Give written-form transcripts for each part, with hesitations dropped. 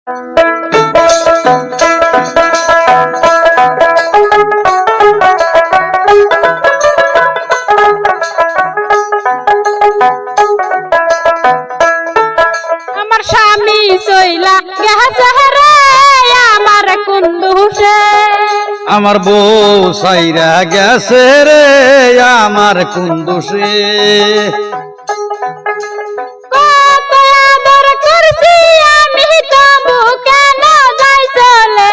আমার স্বামী চইলা গেছে রে আমার কোন দোষে, আমার বউ সাইরা গেছে রে আমার কোন দোষে। কত আদর করছি আমি তবু কেন যাই চলে,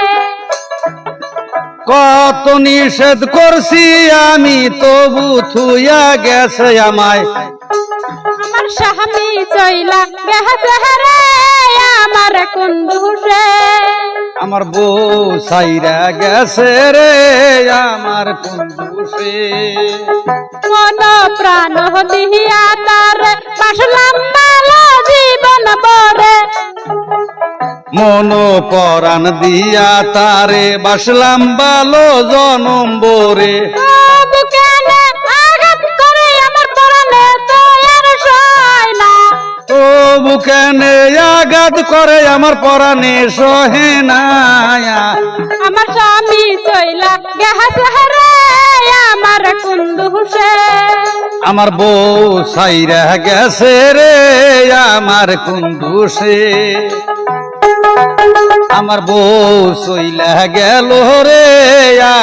কত নিষেধ করছি আমি তবু থুইয়া গেছে আমায়। আমার স্বামী চইলা গেছে রে আমার কোন দোষে, আমার বউ সাইরা গেছে রে আমার কোন দোষে। মন প্রাণ দিয়া তার বাসলাম ভালো জীবন বরে, মন পরাণ দিয়া তারে বাসলাম ভালো জনম বরে। তবু কেন আঘাত করে আমার পরাণে তো আর সয় না, তবু কেন আঘাত করে আমার পরাণে সহে না। আমার স্বামী চইলা গেছে রে আমার কোন দোষে, আমার বউ সাইরা গেছে রে আমার কোন দোষে। আমার বউ সইলা গেল রে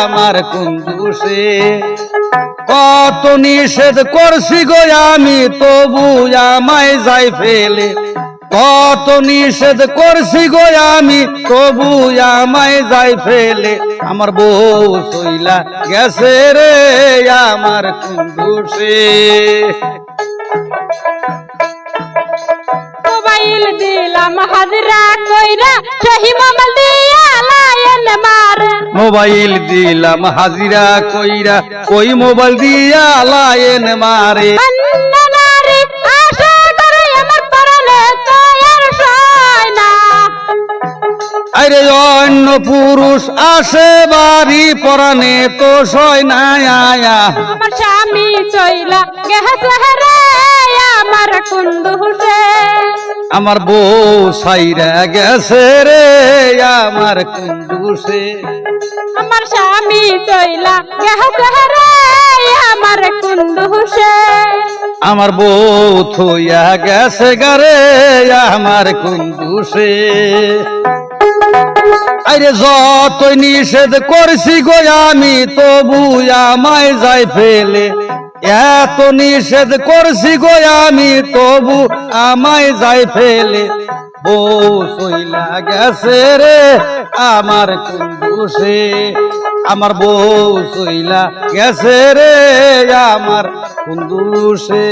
আমার কোন দোষে। কত নিষেধ করছি গো আমি তবু আমায় যাই ফেলে, কত নিষেধ করছি গো আমি তবু আমায় যাই ফেলে। আমার বউ সইলা গেছে রে আমার কোন দোষে। মোবাইল দিলাম হাজরা কইরা সেই মোবাইল দিয়া লাইন মারে, মোবাইল দিলাম হাজিরা কইরা কই মোবাইল দিয়া লাইন মারে। অন্য নারী আশা করে আমার পরাণে তো আর সয় না, আরে অন্য পুরুষ আসে বাড়ি পরাণে তো সয় না আয়া। আমার স্বামী চইলা গেছে রে আমার কোন দোষে, আমার বউ সাইরা গেছে রে আমার কোন দোষে। আমার স্বামী চইলা গেছে রে আমার কোন দোষে, আমার বউ থইয়া গেছে গারে আমার কোন দোষে। আরে যতই নিষেধ করছি গো আমি তবু আমায় যাই ফেলে, এত নিষেধ করছি গো আমি তবু আমায় যাই ফেলে। বউ সইলা গেছে রে আমার কোন দোষে। আমার বউ সইলা গেছে রে আমার কোন দোষে।